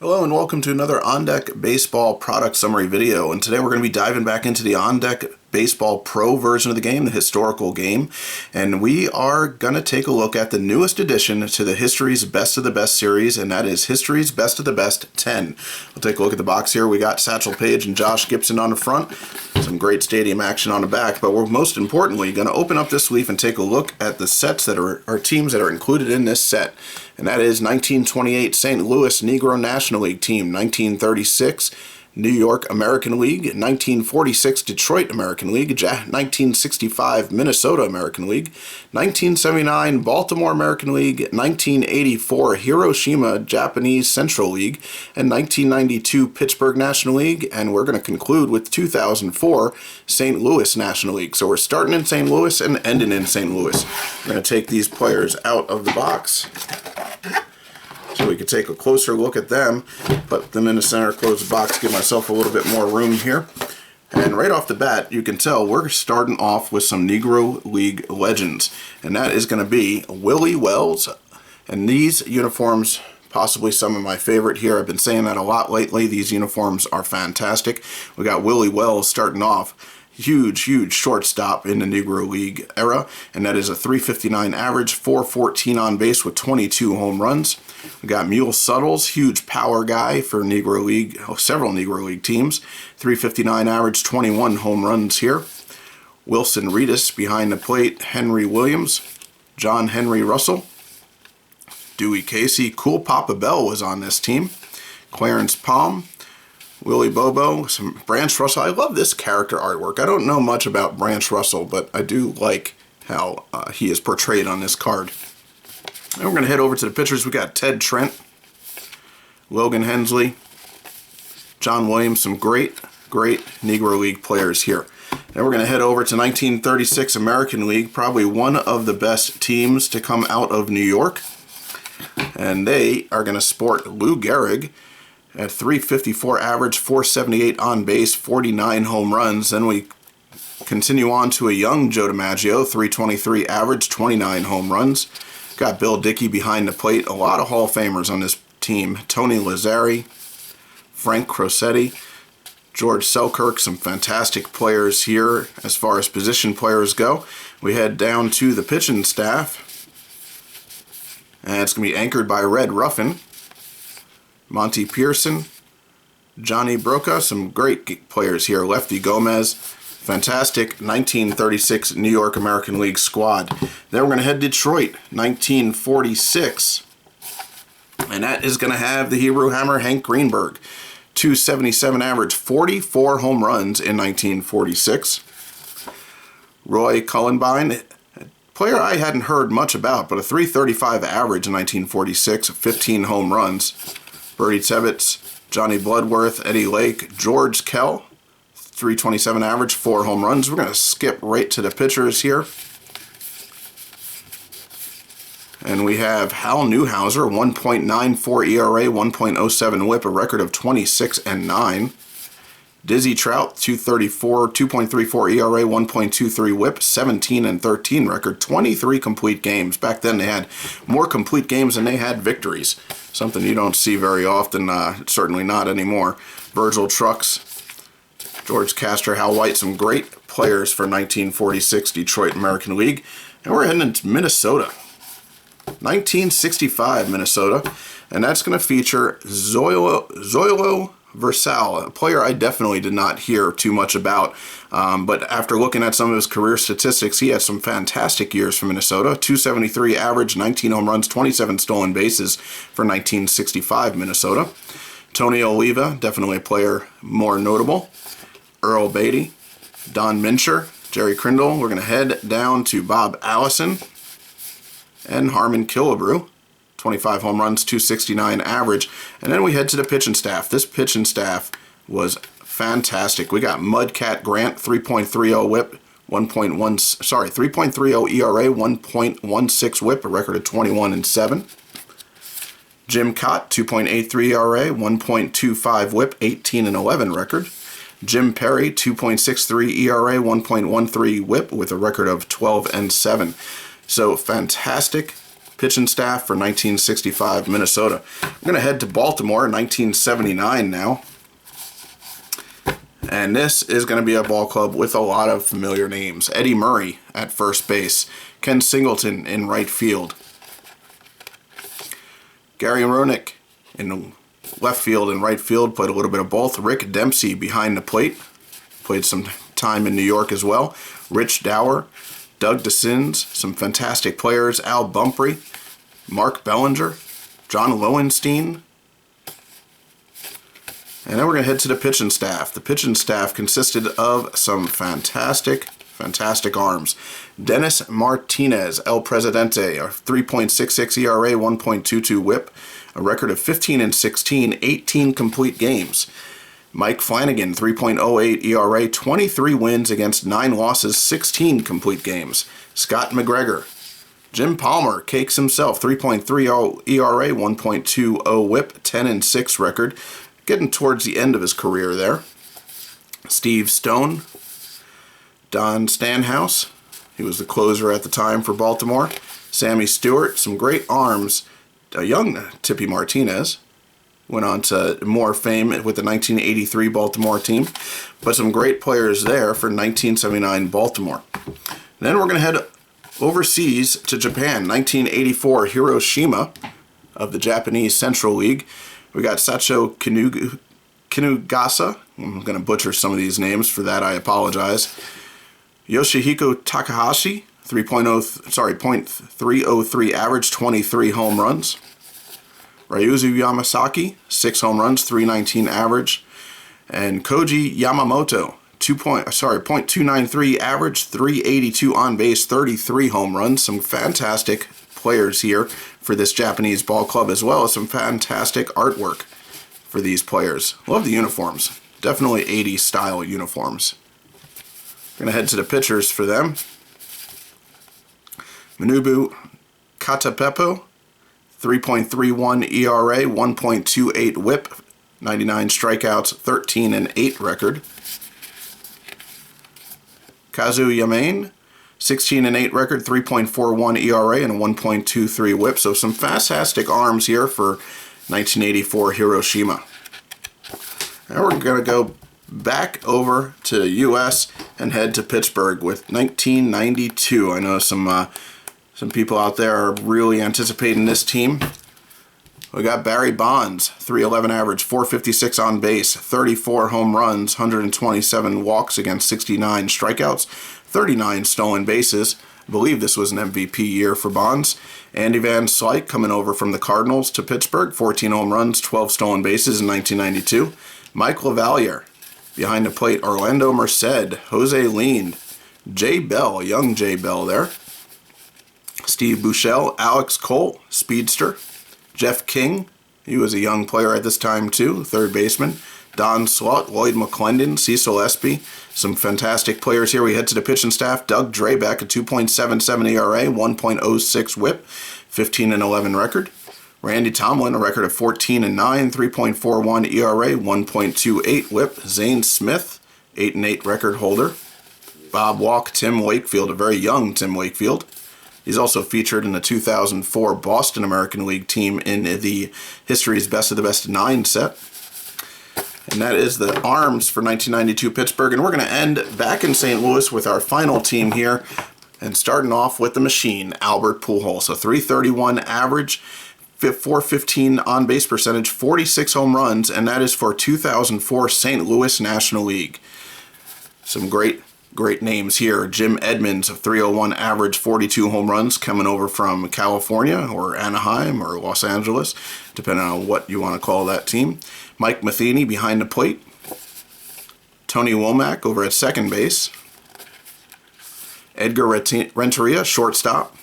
Hello and welcome to another On Deck Baseball product summary video, and today we're going to be diving back into the On Deck Baseball Pro version of the game, the historical game, and we are going to take a look at the newest addition to the History's Best of the Best series, and that is History's Best of the Best 10. We'll take a look at the box here. We got Satchel Paige and Josh Gibson on the front, some great stadium action on the back, but we're most importantly going to open up this sleeve and take a look at the sets that are teams that are included in this set. And that is 1928 St. Louis Negro National League team, 1936 New York American League, 1946 Detroit American League, 1965 Minnesota American League, 1979 Baltimore American League, 1984 Hiroshima Japanese Central League, and 1992 Pittsburgh National League, and we're going to conclude with 2004 St. Louis National League. So we're starting in St. Louis and ending in St. Louis. We're going to take these players out of the box so we can take a closer look at them, put them in the center, close the box, give myself a little bit more room here. And right off the bat, you can tell we're starting off with some Negro League legends, and that is going to be Willie Wells. And these uniforms, possibly some of my favorite here. I've been saying that a lot lately. These uniforms are fantastic. We got Willie Wells starting off. Huge shortstop in the Negro League era, and that is a .359 average, .414 on base with 22 home runs. We got Mule Suttles, huge power guy for Negro League, several Negro League teams, .359 average, 21 home runs here. Wilson Reedus behind the plate, Henry Williams, John Henry Russell, Dewey Casey, Cool Papa Bell was on this team, Clarence Palm, Willie Bobo, some Branch Russell. I love this character artwork. I don't know much about Branch Russell, but I do like how he is portrayed on this card. And we're going to head over to the pitchers. We got Ted Trent, Logan Hensley, John Williams, some great Negro League players here. Then we're going to head over to 1936 American League, probably one of the best teams to come out of New York. And they are going to sport Lou Gehrig at .354 average, .478 on base, 49 home runs. Then we continue on to a young Joe DiMaggio, .323 average, 29 home runs. Got Bill Dickey behind the plate. A lot of Hall of Famers on this team. Tony Lazzari, Frank Crosetti, George Selkirk, some fantastic players here as far as position players go. We head down to the pitching staff, and it's going to be anchored by Red Ruffing, Monty Pearson, Johnny Broca, some great players here. Lefty Gomez, fantastic 1936 New York American League squad. Then we're going to head to Detroit, 1946. And that is going to have the Hebrew Hammer, Hank Greenberg. .277 average, 44 home runs in 1946. Roy Cullenbine, a player I hadn't heard much about, but a .335 average in 1946, 15 home runs. Bertie Tebbetts, Johnny Bloodworth, Eddie Lake, George Kell, .327 average, 4 home runs. We're going to skip right to the pitchers here. And we have Hal Newhouser, 1.94 ERA, 1.07 whip, a record of 26-9. Dizzy Trout, 2.34 ERA, 1.23 whip, 17-13 record, 23 complete games. Back then they had more complete games than they had victories. Something you don't see very often, certainly not anymore. Virgil Trucks, George Castor, Hal White, some great players for 1946 Detroit American League. And we're heading into Minnesota. 1965 Minnesota, and that's going to feature Zoilo Versal, a player I definitely did not hear too much about, but after looking at some of his career statistics, he had some fantastic years for Minnesota. .273 average, 19 home runs, 27 stolen bases for 1965 Minnesota. Tony Oliva, definitely a player more notable. Earl Beatty, Don Mincher, Jerry Crindle. We're going to head down to Bob Allison and Harmon Killebrew. 25 home runs, .269 average. And then we head to the pitching staff. This pitching staff was fantastic. We got Mudcat Grant, 3.30 whip, 3.30 ERA, 1.16 whip, a record of 21-7. Jim Cott, 2.83 ERA, 1.25 whip, 18-11 record. Jim Perry, 2.63 ERA, 1.13 whip with a record of 12-7. So fantastic pitching staff for 1965 Minnesota. I'm going to head to Baltimore, 1979 now. And this is going to be a ball club with a lot of familiar names. Eddie Murray at first base. Ken Singleton in right field. Gary Roenick in left field and right field. Played a little bit of both. Rick Dempsey behind the plate. Played some time in New York as well. Rich Dower. Doug DeCins. Some fantastic players. Al Bumpry. Mark Bellinger. John Lowenstein. And then we're going to head to the pitching staff. The pitching staff consisted of some fantastic arms. Dennis Martinez, El Presidente, a 3.66 ERA, 1.22 whip, a record of 15-16, 18 complete games. Mike Flanagan, 3.08 ERA, 23 wins against 9 losses, 16 complete games. Scott McGregor. Jim Palmer, Cakes himself, 3.30 ERA, 1.20 whip, 10-6 record. Getting towards the end of his career there. Steve Stone. Don Stanhouse. He was the closer at the time for Baltimore. Sammy Stewart. Some great arms. A young Tippy Martinez. Went on to more fame with the 1983 Baltimore team. But some great players there for 1979 Baltimore. And then we're going to head overseas to Japan. 1984 Hiroshima of the Japanese Central League. We got Sachio Kinugasa. I'm going to butcher some of these names. For that, I apologize. Yoshihiko Takahashi, 0.303 average, 23 home runs. Ryuzu Yamasaki, 6 home runs, 319 average. And Koji Yamamoto, 0.293 average, 382 on base, 33 home runs. Some fantastic players here for this Japanese ball club, as well as some fantastic artwork for these players. Love the uniforms. Definitely 80s style uniforms. We're going to head to the pitchers for them. Manabu Katapepo, 3.31 ERA, 1.28 whip, 99 strikeouts, 13-8 record. Kazu Yamane, 16-8 record, 3.41 ERA, and a 1.23 whip. So some fantastic arms here for 1984 Hiroshima. Now we're going to go back over to the U.S. and head to Pittsburgh with 1992. I know some people out there are really anticipating this team. We got Barry Bonds, 311 average, 456 on base, 34 home runs, 127 walks against 69 strikeouts, 39 stolen bases. I believe this was an MVP year for Bonds. Andy Van Slyke coming over from the Cardinals to Pittsburgh, 14 home runs, 12 stolen bases in 1992. Mike LaValliere behind the plate, Orlando Merced, Jose Lean, Jay Bell, young Jay Bell there. Steve Buechele, Alex Cole, speedster. Jeff King, he was a young player at this time too, third baseman. Don Slaught, Lloyd McClendon, Cecil Espy. Some fantastic players here. We head to the pitching staff. Doug Drabek, a 2.77 ERA, 1.06 whip, 15-11 record. Randy Tomlin, a record of 14-9, 3.41 ERA, 1.28 whip. Zane Smith, 8-8 record holder. Bob Walk, Tim Wakefield, a very young Tim Wakefield. He's also featured in the 2004 Boston American League team in the History's Best of the Best 9 set. And that is the arms for 1992 Pittsburgh. And we're going to end back in St. Louis with our final team here. And starting off with the machine, Albert Pujols. A 331 average, 415 on-base percentage, 46 home runs. And that is for 2004 St. Louis National League. Some great names here. Jim Edmonds, a 301 average, 42 home runs, coming over from California or Anaheim or Los Angeles, depending on what you want to call that team. Mike Matheny behind the plate. Tony Womack over at second base. Edgar Renteria, shortstop.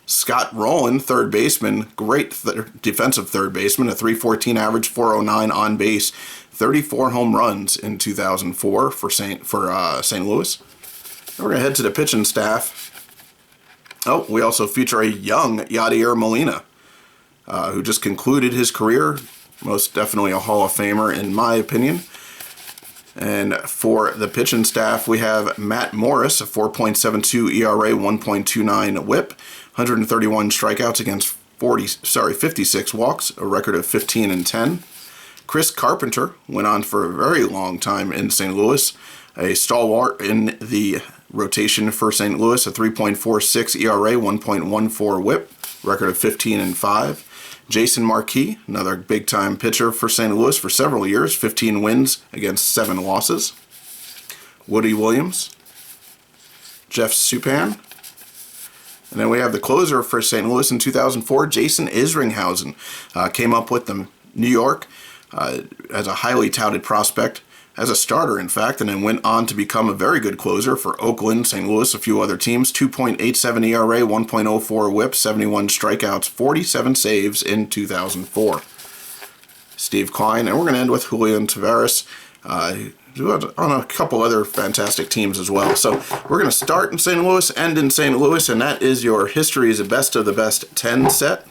Scott Rowland, third baseman, great defensive third baseman, a 314 average, 409 on base, 34 home runs in 2004 for St. Louis. And we're going to head to the pitching staff. Oh, we also feature a young Yadier Molina, who just concluded his career. Most definitely a Hall of Famer, in my opinion. And for the pitching staff, we have Matt Morris, a 4.72 ERA, 1.29 WHIP, 131 strikeouts against 56 walks, a record of 15-10. Chris Carpenter went on for a very long time in St. Louis, a stalwart in the rotation for St. Louis, a 3.46 ERA, 1.14 WHIP, record of 15-5. Jason Marquis, another big-time pitcher for St. Louis for several years, 15 wins against 7 losses. Woody Williams, Jeff Supan, and then we have the closer for St. Louis in 2004, Jason Isringhausen, came up with the New York as a highly touted prospect, as a starter, in fact, and then went on to become a very good closer for Oakland, St. Louis, a few other teams. 2.87 ERA, 1.04 WHIP, 71 strikeouts, 47 saves in 2004. Steve Klein, and we're going to end with Julian Tavares, on a couple other fantastic teams as well. So we're going to start in St. Louis, end in St. Louis, and that is your History's Best of the Best 10 set.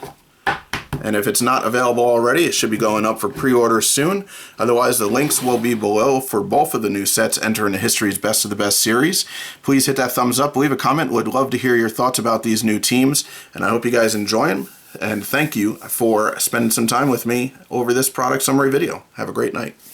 And if it's not available already, it should be going up for pre-order soon. Otherwise, the links will be below for both of the new sets entering the History's Best of the Best series. Please hit that thumbs up, leave a comment. Would love to hear your thoughts about these new teams, and I hope you guys enjoy them. And thank you for spending some time with me over this product summary video. Have a great night.